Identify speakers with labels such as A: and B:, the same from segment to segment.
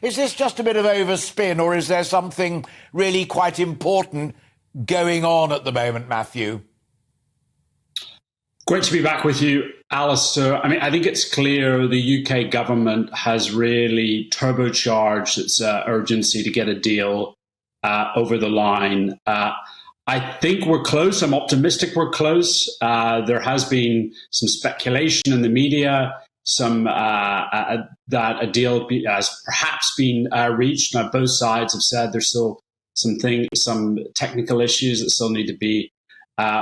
A: Is this just a bit of overspin, or is there something really quite important going on at the moment, Matthew?
B: Great to be back with you, Alistair. I mean, I think it's clear the UK government has really turbocharged its urgency to get a deal over the line. I think we're close. I'm optimistic we're close. There has been some speculation in the media, that a deal has perhaps been reached. Now, both sides have said there's still some technical issues that still need to be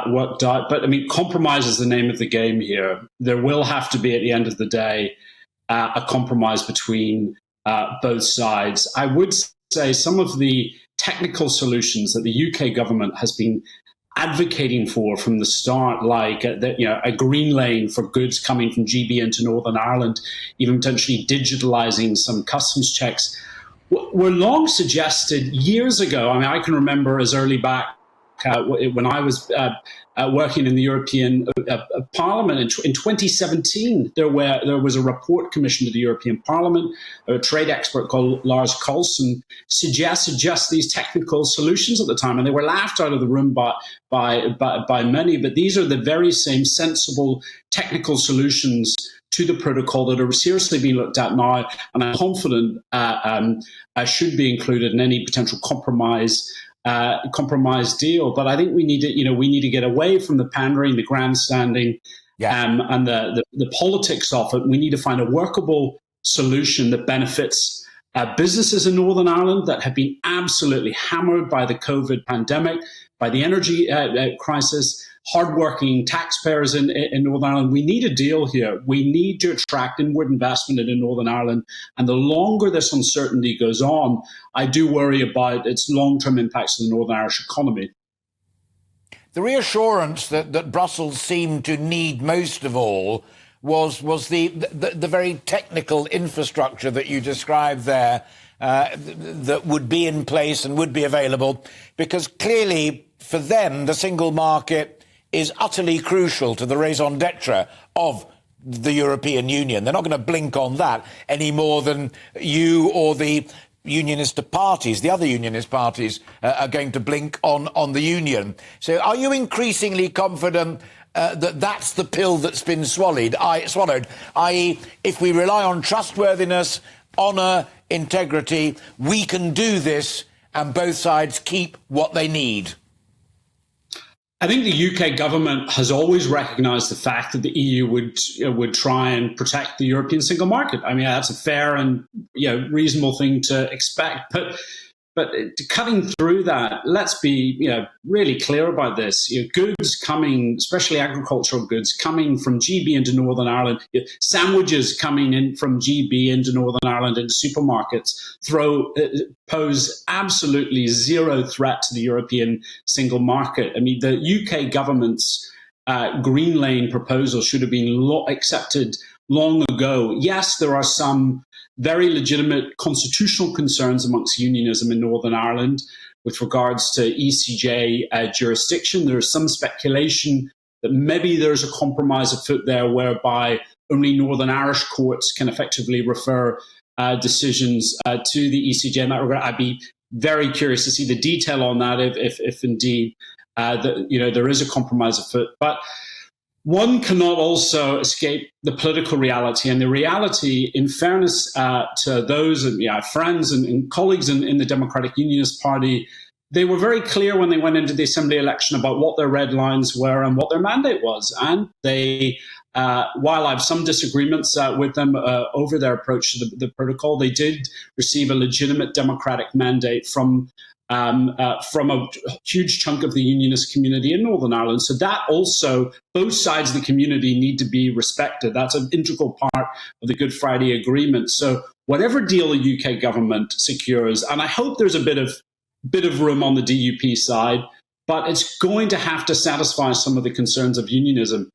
B: worked out. But I mean, compromise is the name of the game here. There will have to be, at the end of the day, a compromise between both sides. I would say some of the technical solutions that the UK government has been advocating for from the start, like a green lane for goods coming from GB into Northern Ireland, even potentially digitalizing some customs checks, were long suggested years ago. I mean, I can remember as early back when I was working in the European Parliament in 2017, there was a report commissioned to the European Parliament. A trade expert called Lars Carlson suggested just these technical solutions at the time, and they were laughed out of the room by many. But these are the very same sensible technical solutions to the protocol that are seriously being looked at now, and I'm confident should be included in any potential compromise deal. But I think we need to get away from the pandering, the grandstanding, and the politics of it. We need to find a workable solution that benefits businesses in Northern Ireland that have been absolutely hammered by the COVID pandemic, by the energy crisis, hardworking taxpayers in Northern Ireland. We need a deal here. We need to attract inward investment into Northern Ireland. And the longer this uncertainty goes on, I do worry about its long-term impacts on the Northern Irish economy.
A: The reassurance that Brussels seemed to need most of all was the very technical infrastructure that you described there, that would be in place and would be available, because clearly for them the single market is utterly crucial to the raison d'etre of the European Union. They're not going to blink on that any more than you or the unionist parties, the other unionist parties, are going to blink on the union. So are you increasingly confident that that's the pill that's been swallowed, i.e., if we rely on trustworthiness, honour, integrity, we can do this and both sides keep what they need?
B: I think the UK government has always recognised the fact that the EU would try and protect the European single market. I mean, that's a fair and reasonable thing to expect. But cutting through that, let's be really clear about this. Goods coming, especially agricultural goods, coming from GB into Northern Ireland, sandwiches coming in from GB into Northern Ireland into supermarkets pose absolutely zero threat to the European single market. I mean, the UK government's Green Lane proposal should have been accepted long ago. Yes, there are some very legitimate constitutional concerns amongst unionism in Northern Ireland with regards to ECJ jurisdiction. There is some speculation that maybe there's a compromise afoot there whereby only Northern Irish courts can effectively refer decisions to the ECJ. In that regard, I'd be very curious to see the detail on that if indeed there is a compromise afoot. But one cannot also escape the political reality, and the reality, in fairness to those friends and colleagues in the Democratic Unionist Party, they were very clear when they went into the Assembly election about what their red lines were and what their mandate was. And they, while I have some disagreements with them over their approach to the protocol, they did receive a legitimate democratic mandate from a huge chunk of the unionist community in Northern Ireland. So that also, both sides of the community need to be respected. That's an integral part of the Good Friday Agreement. So whatever deal the UK government secures, and I hope there's a bit of room on the DUP side, but it's going to have to satisfy some of the concerns of unionism.